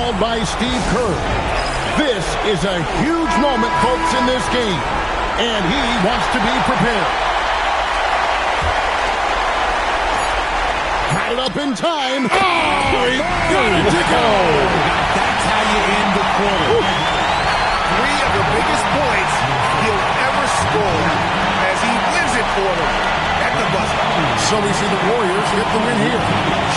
called by Steve Kerr. This is a huge moment, folks, in this game, and he wants to be prepared. Had it up in time. Oh, he got it to go. That's how you end the quarter. Three of the biggest points he'll ever score as he wins it for them at the buzzer. So we see the Warriors get the win here.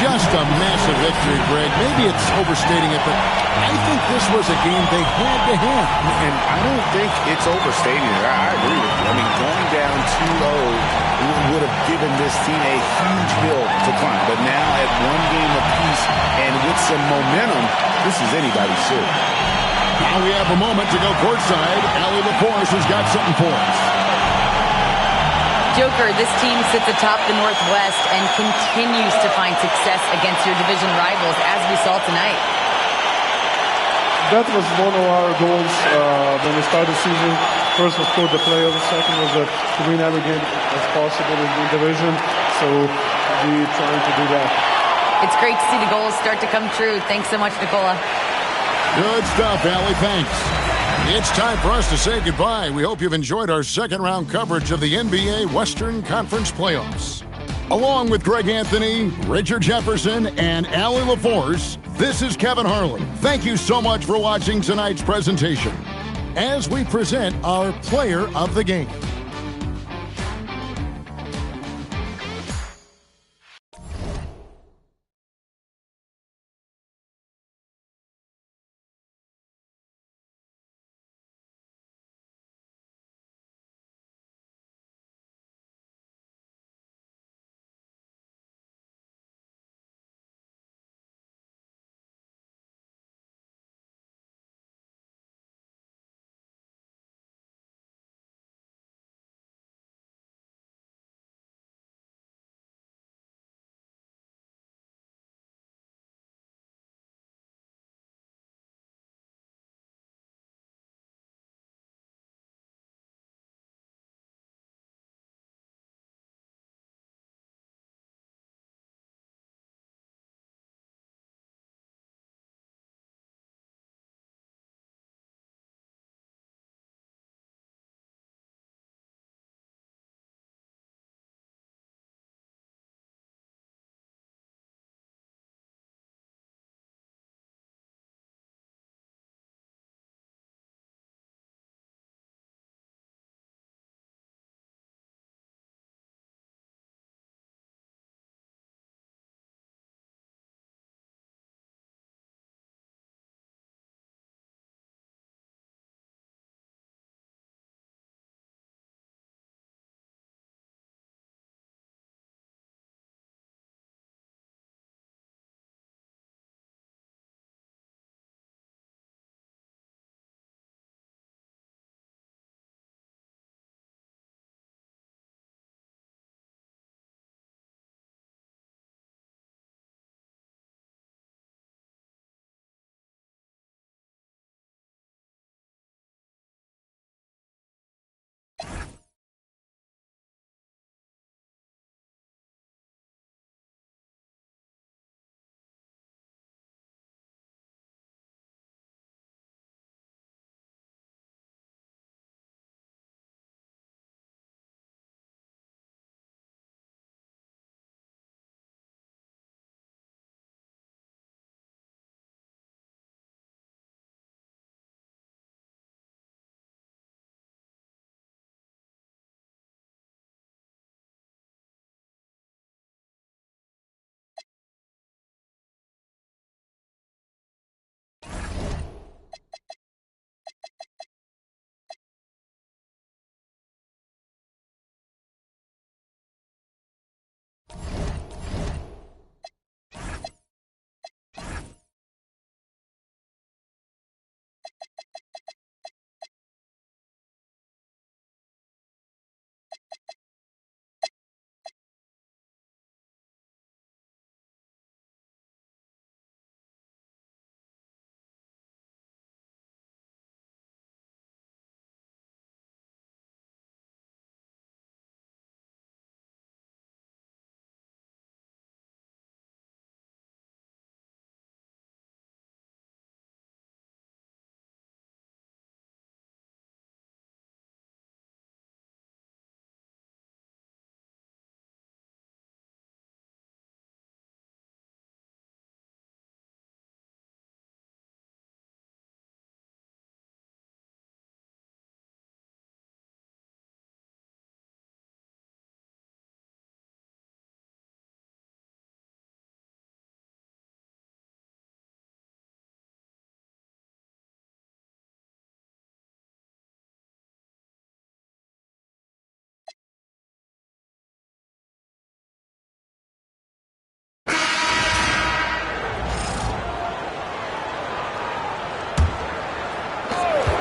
Just a massive victory, Greg. Maybe it's overstating it, but I think this was a game they had to have. And I don't think it's overstating it. I agree with you. I mean, going down 2-0 would have given this team a huge hill to climb. But now at one game apiece and with some momentum, this is anybody's suit. Now we have a moment to go courtside. Yr5 has got something for us. Joker, this team sits atop the Northwest and continues to find success against your division rivals, as we saw tonight. That was one of our goals when we started the season. First was for the playoffs. Second was to win every game as possible in the division. So we're trying to do that. It's great to see the goals start to come true. Thanks so much, Nicola. Good stuff, Allie. Thanks. It's time for us to say goodbye. We hope you've enjoyed our second-round coverage of the NBA Western Conference Playoffs. Along with Greg Anthony, Richard Jefferson, and Allie LaForce, this is Kevin Harlan. Thank you so much for watching tonight's presentation as we present our player of the game.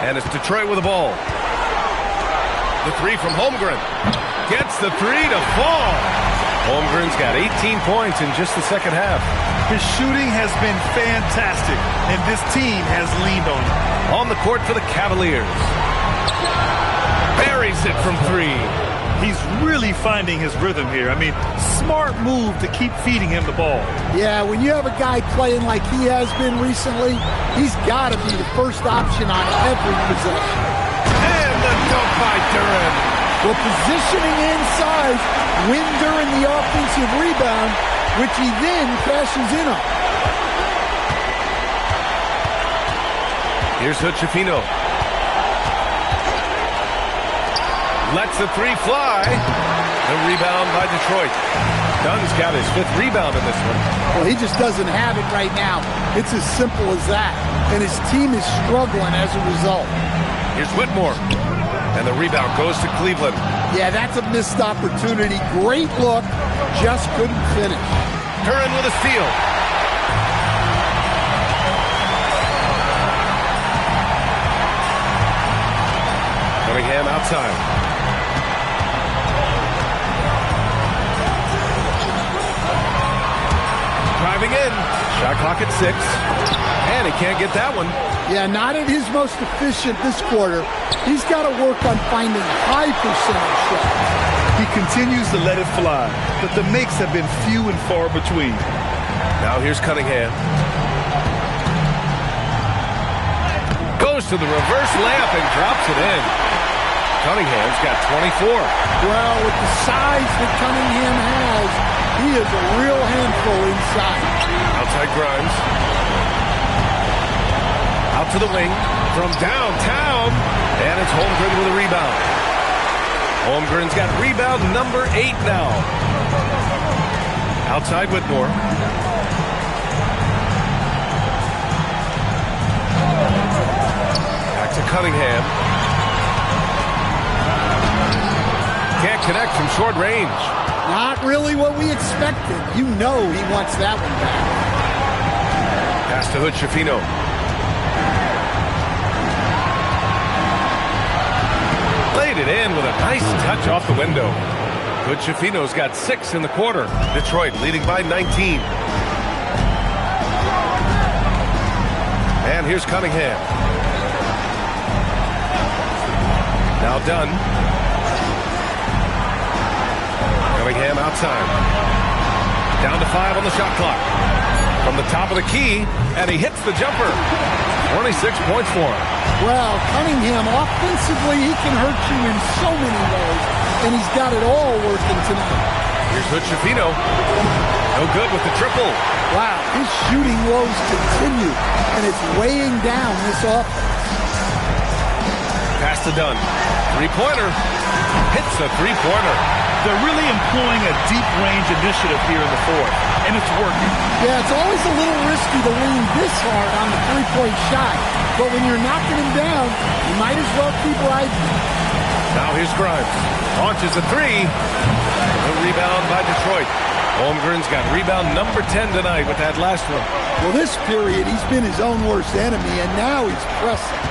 And it's Detroit with the ball. The three from Holmgren. Gets the three to fall. Holmgren's got 18 points in just the second half. His shooting has been fantastic, and this team has leaned on him. On the court for the Cavaliers. Buries it from three. He's really finding his rhythm here. I mean, smart move to keep feeding him the ball. Yeah, when you have a guy playing like he has been recently, he's got to be the first option on every possession. And the dunk by Duren. Well, positioning inside, win during the offensive rebound, which he then cashes in on. Here's Hood-Schifino. Lets the three fly. The rebound by Detroit. Dunn's got his 5th rebound in this one. Well, he just doesn't have it right now. It's as simple as that. And his team is struggling as a result. Here's Whitmore. And the rebound goes to Cleveland. Yeah, that's a missed opportunity. Great look. Just couldn't finish. Duren with a steal. Cunningham outside. Driving in. Shot clock at 6. And he can't get that one. Yeah, not at his most efficient this quarter. He's got to work on finding high percentage shots. He continues to let it fly, but the makes have been few and far between. Now here's Cunningham. Goes to the reverse layup and drops it in. Cunningham's got 24. Well, with the size that Cunningham has, he is a real handful inside. Outside Grimes. Out to the wing from downtown. And it's Holmgren with a rebound. Holmgren's got rebound number 8 now. Outside Whitmore. Back to Cunningham. Can't connect from short range. Not really what we expected. You know he wants that one back. Pass to Hood-Schifino. Laid it in with a nice touch off the window. Hood-Schifino's got 6 in the quarter. Detroit leading by 19. And here's Cunningham. Now Dunn. Cunningham outside. Down to 5 on the shot clock. From the top of the key, and he hits the jumper. 26 points for him. Well, Cunningham, offensively, he can hurt you in so many ways, and he's got it all working tonight. Here's Hood-Schifino. No good with the triple. Wow, his shooting woes continue, and it's weighing down this offense. Pass to Dunn. Three-pointer. Hits the three-pointer. They're really employing a deep-range initiative here in the fourth, and it's working. Yeah, it's always a little risky to lean this hard on the three-point shot, but when you're knocking him down, you might as well keep riding. Now here's Grimes. Launches a three. The rebound by Detroit. Holmgren's got rebound number 10 tonight with that last one. Well, this period, he's been his own worst enemy, and now he's pressing.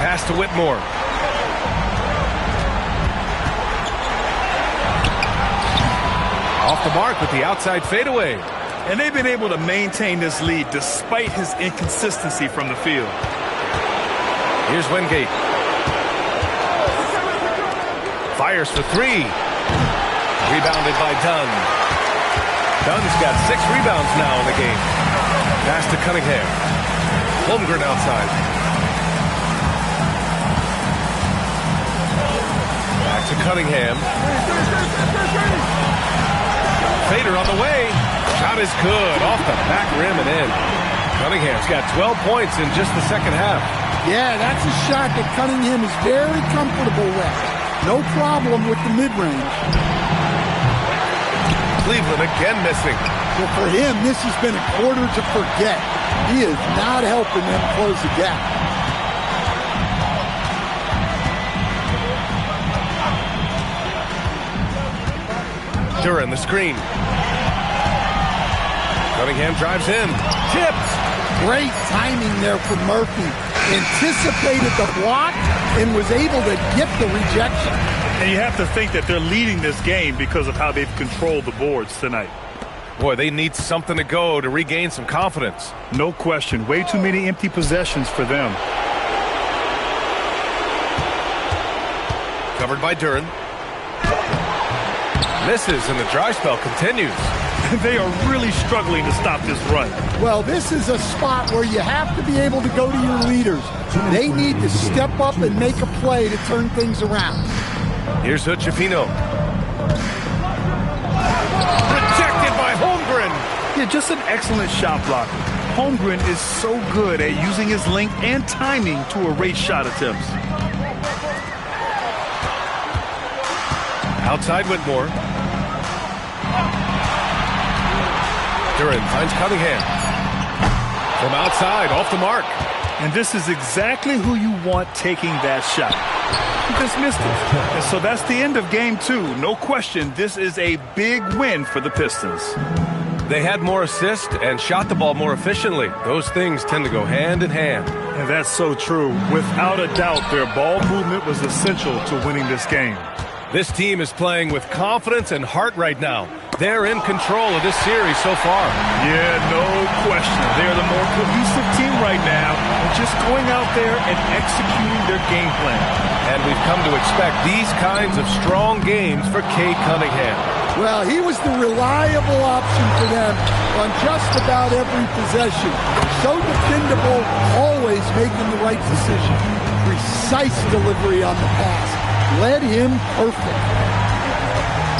Pass to Whitmore. Off the mark with the outside fadeaway. And they've been able to maintain this lead despite his inconsistency from the field. Here's Wingate. Fires for 3. Rebounded by Dunn. Dunn's got 6 rebounds now in the game. Pass to Cunningham. Holmgren outside. Back to Cunningham. Fader on the way. Shot is good. Off the back rim and in. Cunningham's got 12 points in just the second half. Yeah, that's a shot that Cunningham is very comfortable with. No problem with the mid-range. Cleveland again missing. So for him, this has been a quarter to forget. He is not helping them close the gap. Duren the screen. Cunningham drives in. Tipped. Great timing there for Murphy. anticipated the block, and was able to get the rejection. And you have to think that they're leading this game because of how they've controlled the boards tonight. Boy, they need something to go to regain some confidence. No question. Way too many empty possessions for them. Covered by Duren. Misses, and the dry spell continues. They are really struggling to stop this run. Well, this is a spot where you have to be able to go to your leaders. They need to step up and make a play to turn things around. Here's Hochefino. Rejected by Holmgren. Yeah, just an excellent shot blocker. Holmgren is so good at using his length and timing to erase shot attempts. Outside Whitmore. Duren finds Cunningham. From outside, off the mark. And this is exactly who you want taking that shot. He just missed it. And so that's the end of game 2. No question, this is a big win for the Pistons. They had more assists and shot the ball more efficiently. Those things tend to go hand in hand. And that's so true. Without a doubt, their ball movement was essential to winning this game. This team is playing with confidence and heart right now. They're in control of this series so far. Yeah, no question. They're the more cohesive team right now, and just going out there and executing their game plan. And we've come to expect these kinds of strong games for Cade Cunningham. Well, he was the reliable option for them on just about every possession. So dependable, always making the right decision. Precise delivery on the pass. Led him perfect.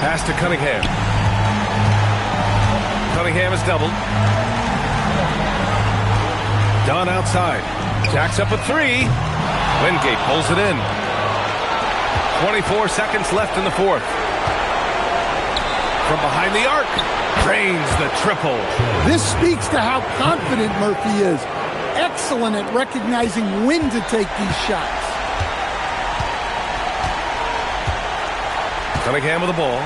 Pass to Cunningham. Cunningham is doubled. Dunn outside. Jacks up a 3. Wingate pulls it in. 24 seconds left in the fourth. From behind the arc. Drains the triple. This speaks to how confident Murphy is. Excellent at recognizing when to take these shots. Cunningham with the ball.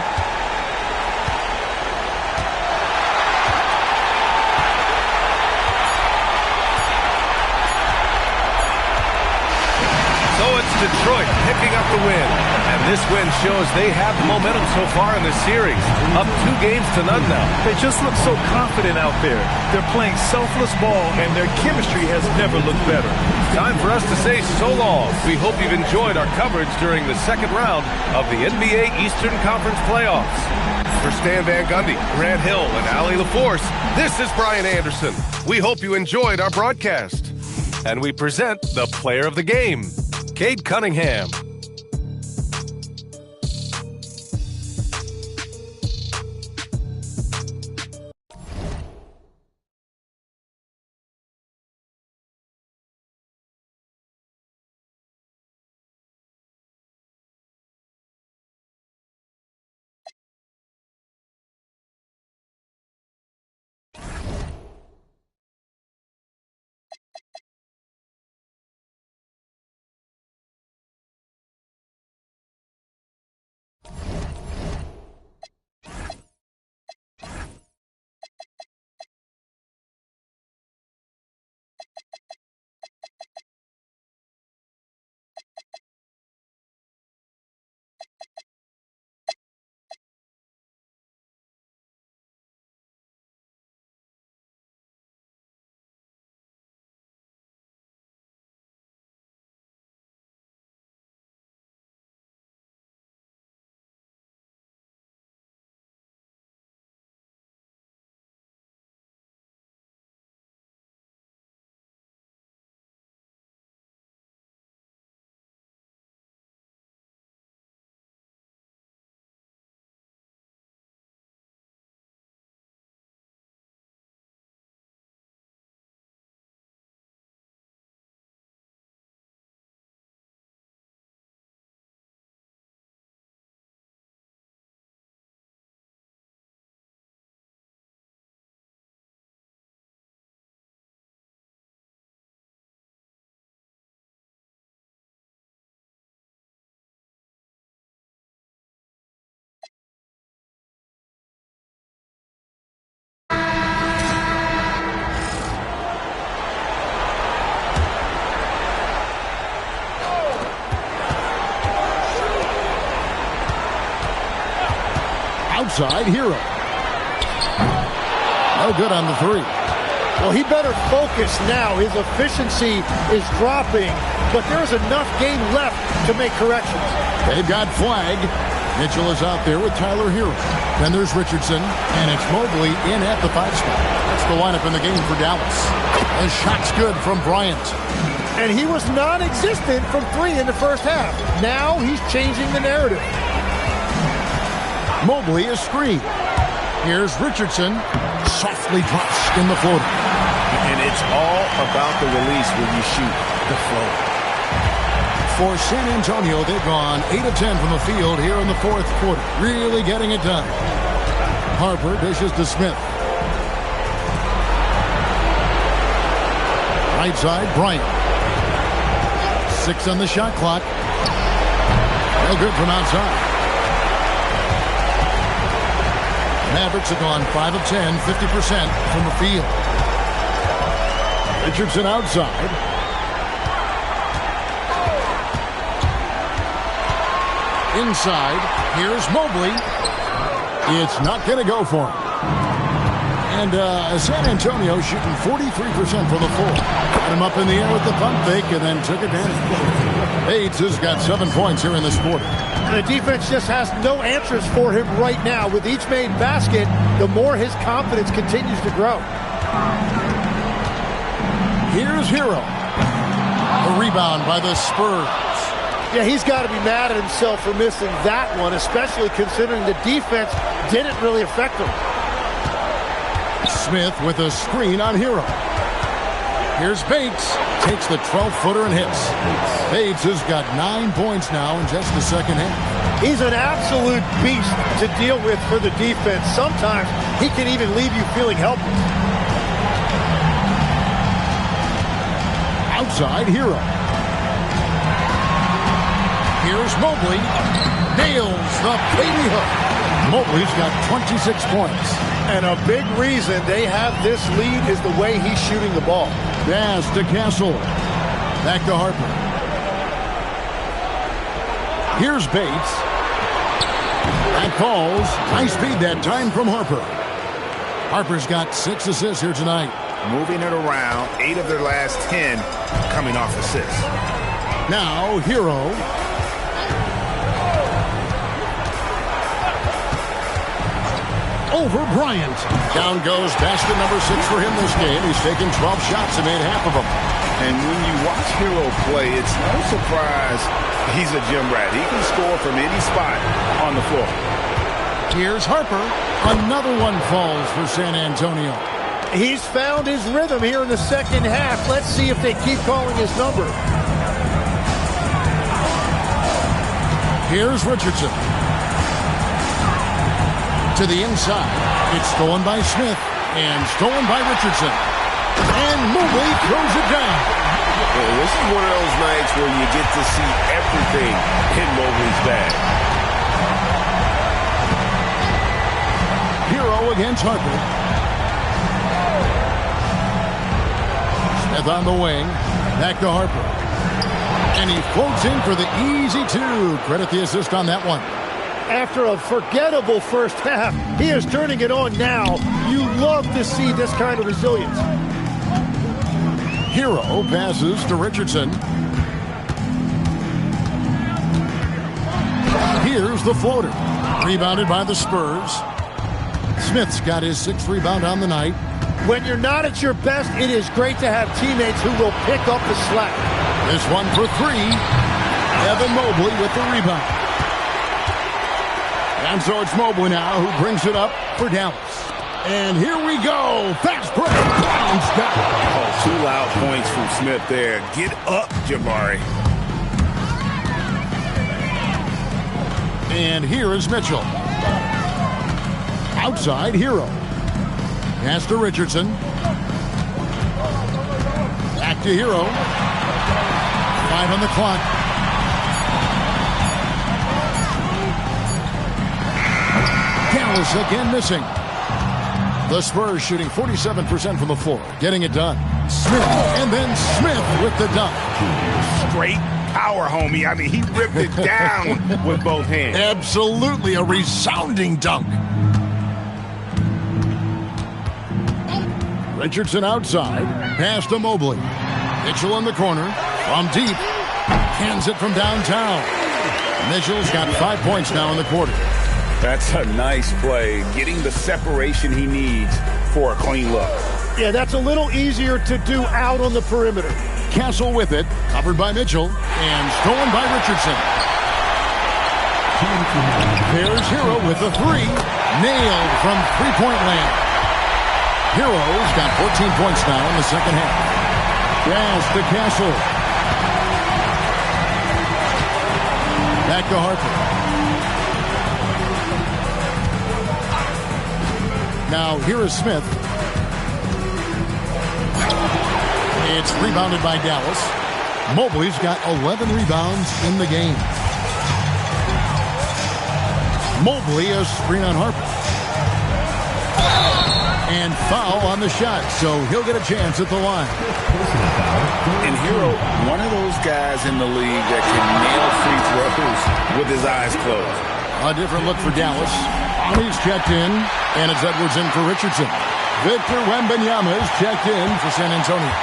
So it's Detroit picking up the win. And this win shows they have the momentum so far in this series. Up 2 games to none now. They just look so confident out there. They're playing selfless ball, and their chemistry has never looked better. Time for us to say so long. We hope you've enjoyed our coverage during the second round of the NBA Eastern Conference Playoffs. For Stan Van Gundy, Grant Hill, and Allie LaForce, this is Brian Anderson. We hope you enjoyed our broadcast. And we present the player of the game, Cade Cunningham. Outside, Hero. No good on the three. Well, he better focus now. His efficiency is dropping, but there's enough game left to make corrections. They've got flag. Mitchell is out there with Tyler Hero. Then there's Richardson, and it's Mobley in at the 5 spot. That's the lineup in the game for Dallas. The shot's good from Bryant. And he was non-existent from 3 in the first half. Now he's changing the narrative. Mobley is screened. Here's Richardson. Softly drops in the floater. And it's all about the release when you shoot the float. For San Antonio, they've gone 8 of 10 from the field here in the fourth quarter. Really getting it done. Harper dishes to Smith. Right side, Bryant. 6 on the shot clock. No good from outside. Mavericks have gone 5 of 10, 50% from the field. Richardson outside. Inside, here's Mobley. It's not going to go for him. And San Antonio shooting 43% from the floor. Got him up in the air with the pump fake and then took advantage. Bates has got 7 points here in this quarter. The defense just has no answers for him right now. With each made basket, the more his confidence continues to grow. Here's Hero. The rebound by the Spurs. Yeah, he's got to be mad at himself for missing that one, especially considering the defense didn't really affect him. Smith with a screen on Hero. Here's Bates. Takes the 12-footer and hits. Bates has got 9 points now in just the second half. He's an absolute beast to deal with for the defense. Sometimes he can even leave you feeling helpless. Outside, Hero. Here's Mobley. Nails the baby hook. Mobley's got 26 points. And a big reason they have this lead is the way he's shooting the ball. Pass to Castle. Back to Harper. Here's Bates. That calls. High speed that time from Harper. Harper's got 6 assists here tonight. Moving it around, 8 of their last 10 coming off assists. Now, Hero. Over Bryant. Down goes basket number 6 for him this game. He's taken 12 shots and made half of them. And when you watch Hero play, it's no surprise he's a gym rat. He can score from any spot on the floor. Here's Harper. Another one falls for San Antonio. He's found his rhythm here in the second half. Let's see if they keep calling his number. Here's Richardson. To the inside. It's stolen by Smith and stolen by Richardson. And Mobley throws it down. Well, this is one of those nights where you get to see everything in Mobley's bag. Hero against Harper. Smith on the wing. Back to Harper. And he floats in for the easy 2. Credit the assist on that one. After a forgettable first half, he is turning it on now. You love to see this kind of resilience. Hero passes to Richardson. Here's the floater. Rebounded by the Spurs. Smith's got his 6th rebound on the night. When you're not at your best, it is great to have teammates who will pick up the slack. This one for 3. Evan Mobley with the rebound. And so it's Mobley now who brings it up for Dallas. And here we go. Fast break. Brown's got it. Oh, 2 loud points from Smith there. Get up, Jabari. And here is Mitchell. Outside, Hero. Pass to Richardson. Back to Hero. 5 on the clock. Dallas again missing. The Spurs shooting 47% from the floor. Getting it done. Smith, and then Smith with the dunk. Straight power, homie. I mean, he ripped it down with both hands. Absolutely a resounding dunk. Richardson outside. Pass to Mobley. Mitchell in the corner. From deep. Cans it from downtown. Mitchell's got 5 points now in the quarter. That's a nice play. Getting the separation he needs for a clean look. Yeah, that's a little easier to do out on the perimeter. Castle with it. Covered by Mitchell. And stolen by Richardson. There's Hero with a three. Nailed from three-point land. Hero's got 14 points now in the second half. Pass to Castle. Back to Harper. Now here is Smith. It's rebounded by Dallas. Mobley's got 11 rebounds in the game. Mobley a screen on Harper. And foul on the shot, so he'll get a chance at the line. And Hero, one of those guys in the league that can nail free throws with his eyes closed. A different look for Dallas. He's checked in, and it's Edwards in for Richardson. Victor Wembanyama is checked in for San Antonio.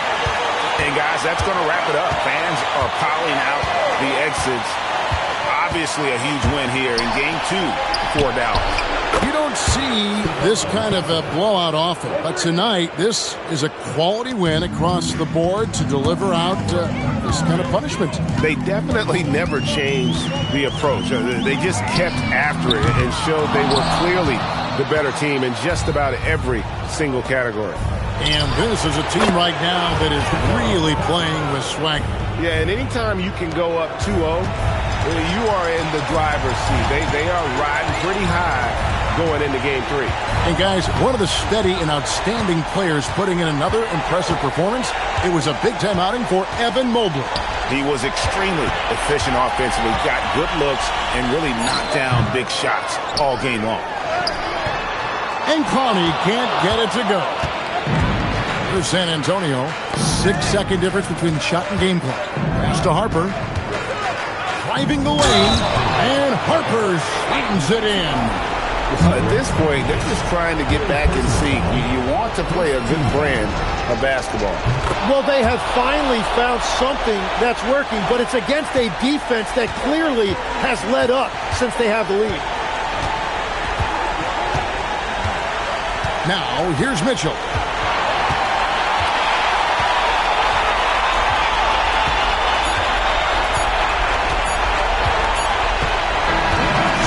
And guys, that's going to wrap it up. Fans are piling out the exits. Obviously a huge win here in Game 2 for Dallas. You don't see this kind of a blowout often, but tonight this is a quality win across the board to deliver out this kind of punishment. They definitely never changed the approach. They just kept after it and showed they were clearly the better team in just about every single category. And this is a team right now that is really playing with swagger. Yeah, and anytime you can go up 2-0, you are in the driver's seat. They are riding pretty high going into Game 3. And guys, one of the steady and outstanding players putting in another impressive performance. It was a big-time outing for Evan Mobley. He was extremely efficient offensively, got good looks, and really knocked down big shots all game long. And Connie can't get it to go. For San Antonio, 6-second difference between shot and game clock. Pass to Harper. Driving the lane, and Harper slams it in. At this point, they're just trying to get back in sync. You want to play a good brand of basketball. Well, they have finally found something that's working, but it's against a defense that clearly has let up since they have the lead. Now, here's Mitchell.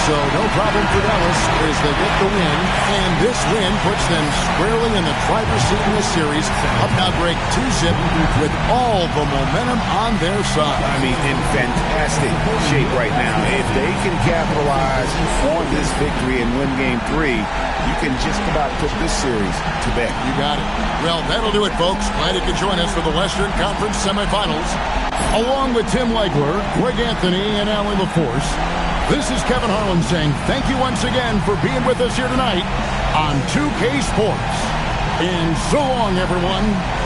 So no problem for Dallas as they get the win, and this win puts them squarely in the driver's seat in the series. Up now break 2-0 with all the momentum on their side. I mean, in fantastic shape right now. If they can capitalize on this victory and win Game 3, you can just about put this series to bed. You got it. Well, that'll do it, folks. Glad you could join us for the Western Conference semifinals. Along with Tim Legler, Greg Anthony, and Allie LaForce, this is Kevin Harlan saying thank you once again for being with us here tonight on 2K Sports. And so long, everyone.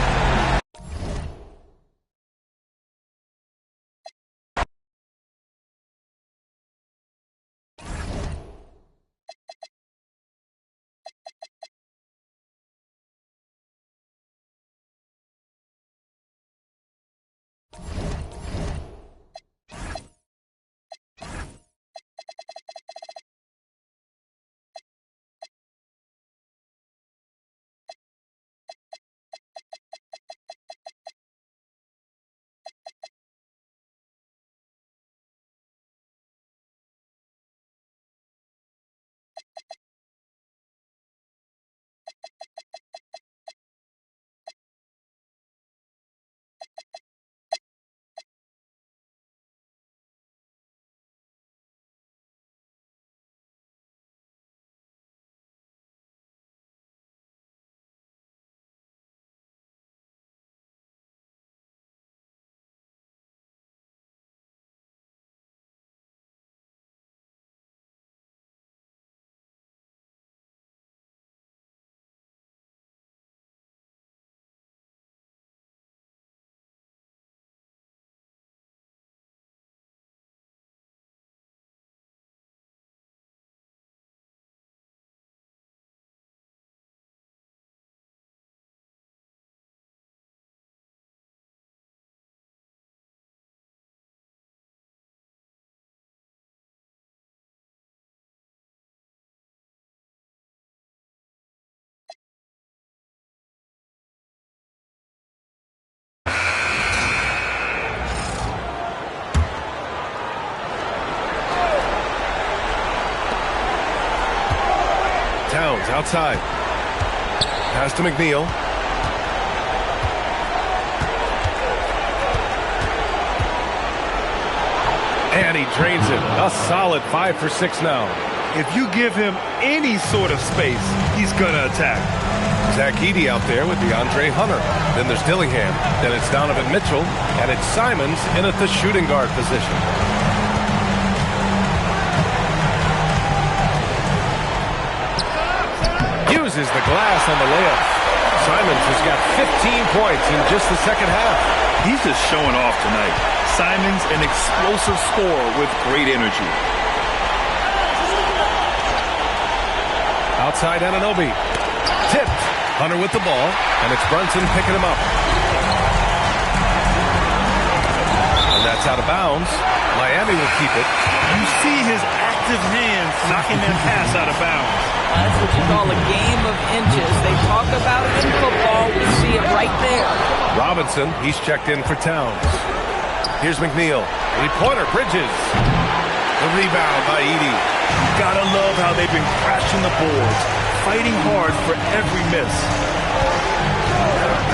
Towns outside. Pass to McNeil. And he drains it. A solid 5 for 6 now. If you give him any sort of space, he's going to attack. Zach Edey out there with DeAndre Hunter. Then there's Dillingham. Then it's Donovan Mitchell. And it's Simons in at the shooting guard position. Uses the glass on the layup. Simons has got 15 points in just the second half. He's just showing off tonight. Simons, an explosive scorer with great energy. Outside Anunoby. Tipped. Hunter with the ball. And it's Brunson picking him up. And that's out of bounds. Miami will keep it. You see his active hands knocking that pass out of bounds. That's what you call a game of inches. They talk about it in football. We see it right there. Robinson, he's checked in for Towns. Here's McNeil. Three-pointer, Bridges. The rebound by Edey. Gotta love how they've been crashing the boards, fighting hard for every miss.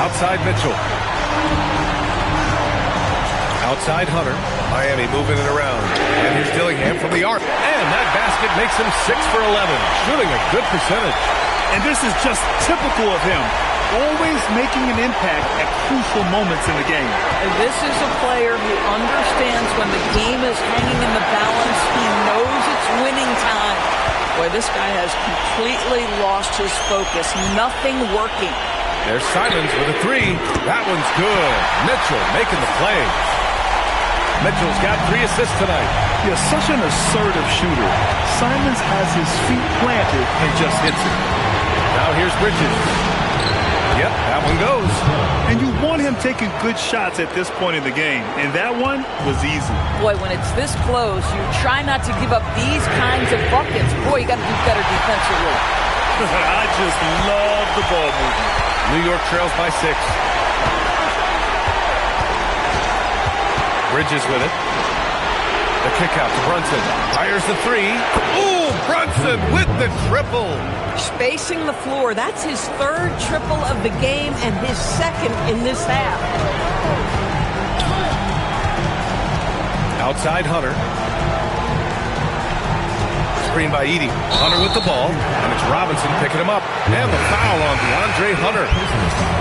Outside Mitchell. Outside Hunter. Miami moving it around. And here's Dillingham from the arc. And that basket makes him 6 for 11. Shooting a good percentage. And this is just typical of him. Always making an impact at crucial moments in the game. And this is a player who understands when the game is hanging in the balance. He knows it's winning time. Boy, this guy has completely lost his focus. Nothing working. There's Simons with a three. That one's good. Mitchell making the play. Mitchell's got 3 assists tonight. He's such an assertive shooter. Simons has his feet planted and just hits it. Now here's Bridges. Yep, that one goes. And you want him taking good shots at this point in the game, and that one was easy. Boy, when it's this close, you try not to give up these kinds of buckets. Boy, you got to do better defensively. I just love the ball movement. New York trails by 6. Bridges with it. The kick out to Brunson. Fires the 3. Ooh, Brunson with the triple. Spacing the floor. That's his 3rd triple of the game and his 2nd in this half. Outside Hunter. Screen by Edey. Hunter with the ball. And it's Robinson picking him up. And the foul on DeAndre Hunter.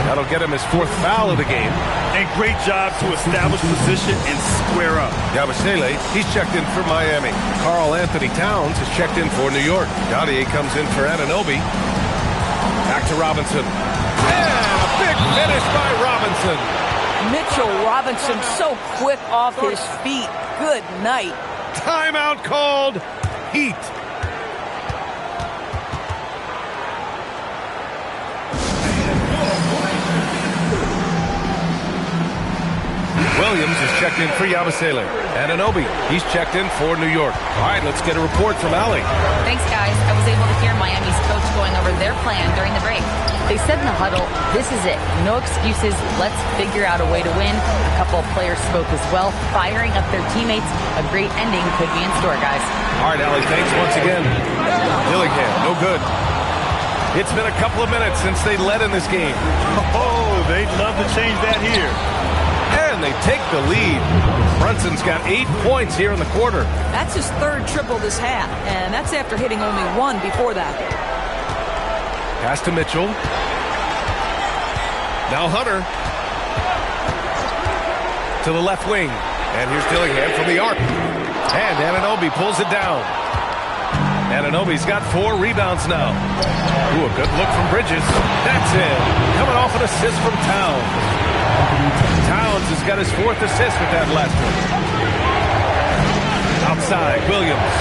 That'll get him his 4th foul of the game. And great job to establish position and square up. Yabusele, he's checked in for Miami. Karl Anthony Towns is checked in for New York. Gaudier comes in for Anunoby. Back to Robinson. And a big finish by Robinson. Mitchell Robinson so quick off his feet. Good night. Timeout called. Heat. Williams is checked in for Yabusele. Anunoby, he's checked in for New York. All right, let's get a report from Allie. Thanks, guys. I was able to hear Miami's coach going over their plan during the break. They said in the huddle, this is it. No excuses. Let's figure out a way to win. A couple of players spoke as well, firing up their teammates. A great ending could be in store, guys. All right, Allie, thanks once again. Dillingham, no good. It's been a couple of minutes since they led in this game. Oh, they'd love to change that here. And they take the lead. Brunson's got 8 points here in the quarter. That's his 3rd triple this half, and that's after hitting only 1 before that. Pass to Mitchell. Now Hunter. To the left wing. And here's Dillingham from the arc. And Anunoby pulls it down. Anunoby's got 4 rebounds now. Ooh, a good look from Bridges. That's it. Coming off an assist from Towns. Towns has got his 4th assist with that last one. Outside, Williams.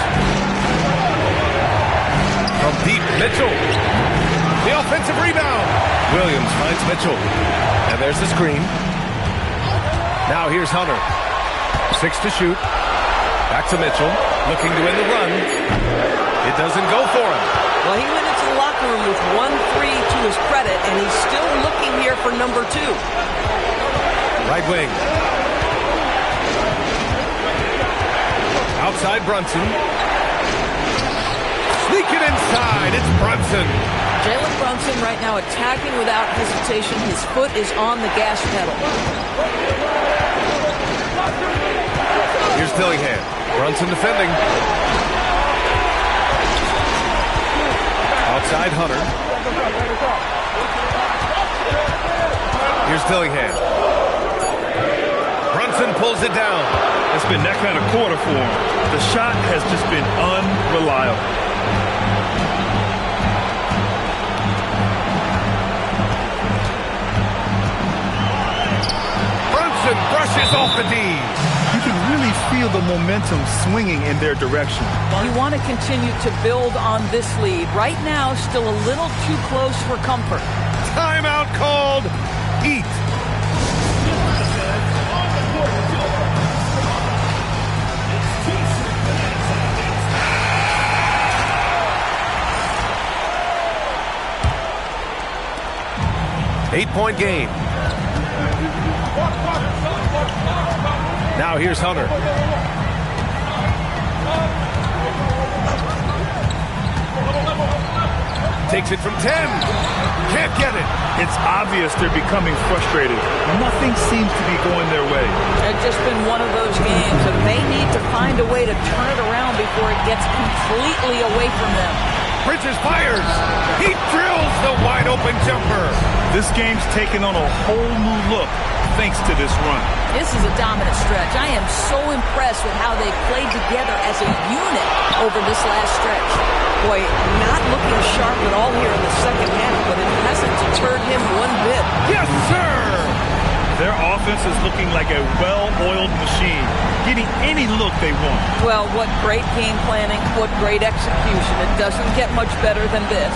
From deep, Mitchell. The offensive rebound. Williams finds Mitchell. And there's the screen. Now here's Hunter. 6 to shoot. Back to Mitchell. Looking to win the run. It doesn't go for him. Well, he went into the locker room with 1-3 to his credit, and he's still looking here for number 2. Right wing. Outside Brunson. Leaking inside. It's Brunson. Jalen Brunson right now attacking without hesitation. His foot is on the gas pedal. Here's Dillingham. Brunson defending. Outside Hunter. Here's Dillingham. Brunson pulls it down. It's been that kind of quarter for him. The shot has just been unreliable. Brunson brushes off the D. You can really feel the momentum swinging in their direction. You want to continue to build on this lead. Right now, still a little too close for comfort. Timeout called. Heat. Eight-point game. Now here's Hunter. Takes it from 10. Can't get it. It's obvious they're becoming frustrated. Nothing seems to be going their way. It's just been one of those games, and they need to find a way to turn it around before it gets completely away from them. Bridges fires. He drills the wide-open jumper. This game's taken on a whole new look thanks to this run. This is a dominant stretch. I am so impressed with how they played together as a unit over this last stretch. Boy, not looking sharp at all here in the second half, but it hasn't deterred him one bit. Yes, sir! Their offense is looking like a well-oiled machine, getting any look they want. Well, what great game planning, what great execution. It doesn't get much better than this.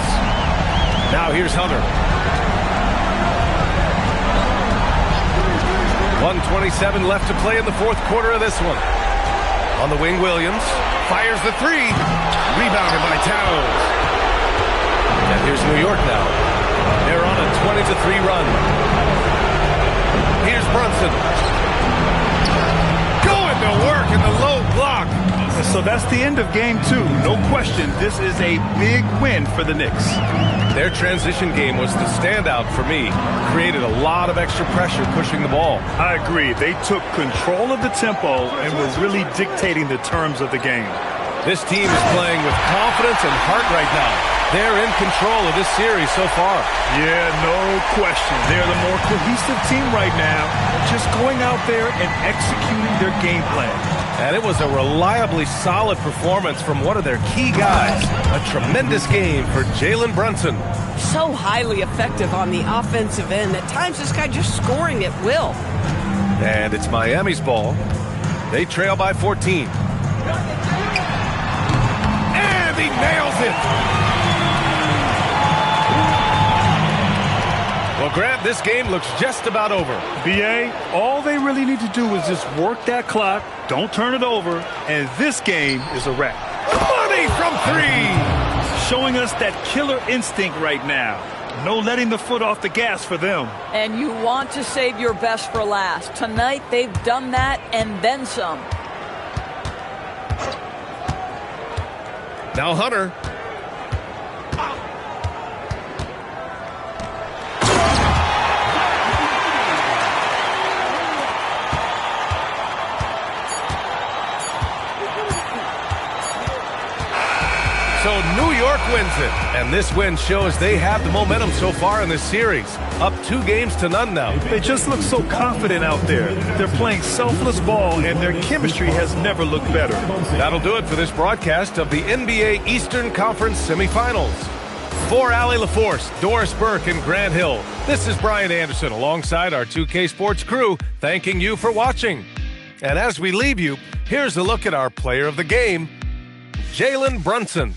Now here's Hunter. 1:27 left to play in the fourth quarter of this one. On the wing, Williams fires the three. Rebounded by Towns. And here's New York now. They're on a 20-3 run. Here's Brunson. Going to work in the low block. So that's the end of game two. No question, this is a big win for the Knicks. Their transition game was the standout for me. Created a lot of extra pressure pushing the ball. I agree. They took control of the tempo and were really dictating the terms of the game. This team is playing with confidence and heart right now. They're in control of this series so far. Yeah, no question. They're the more cohesive team right now. Just going out there and executing their game plan. And it was a reliably solid performance from one of their key guys. A tremendous game for Jalen Brunson. So highly effective on the offensive end. At times, this guy just scoring at will. And it's Miami's ball. They trail by 14. And he nails it. Well, Grant, this game looks just about over. BA, all they really need to do is just work that clock, don't turn it over, and this game is a wrap. Money from three! Showing us that killer instinct right now. No letting the foot off the gas for them. And you want to save your best for last. Tonight, they've done that and then some. Now Hunter. So New York wins it, and this win shows they have the momentum so far in this series. Up 2-0 now. They just look so confident out there. They're playing selfless ball, and their chemistry has never looked better. That'll do it for this broadcast of the NBA Eastern Conference semifinals. For Allie LaForce, Doris Burke, and Grant Hill, this is Brian Anderson alongside our 2K Sports crew, thanking you for watching. And as we leave you, here's a look at our player of the game, Jalen Brunson.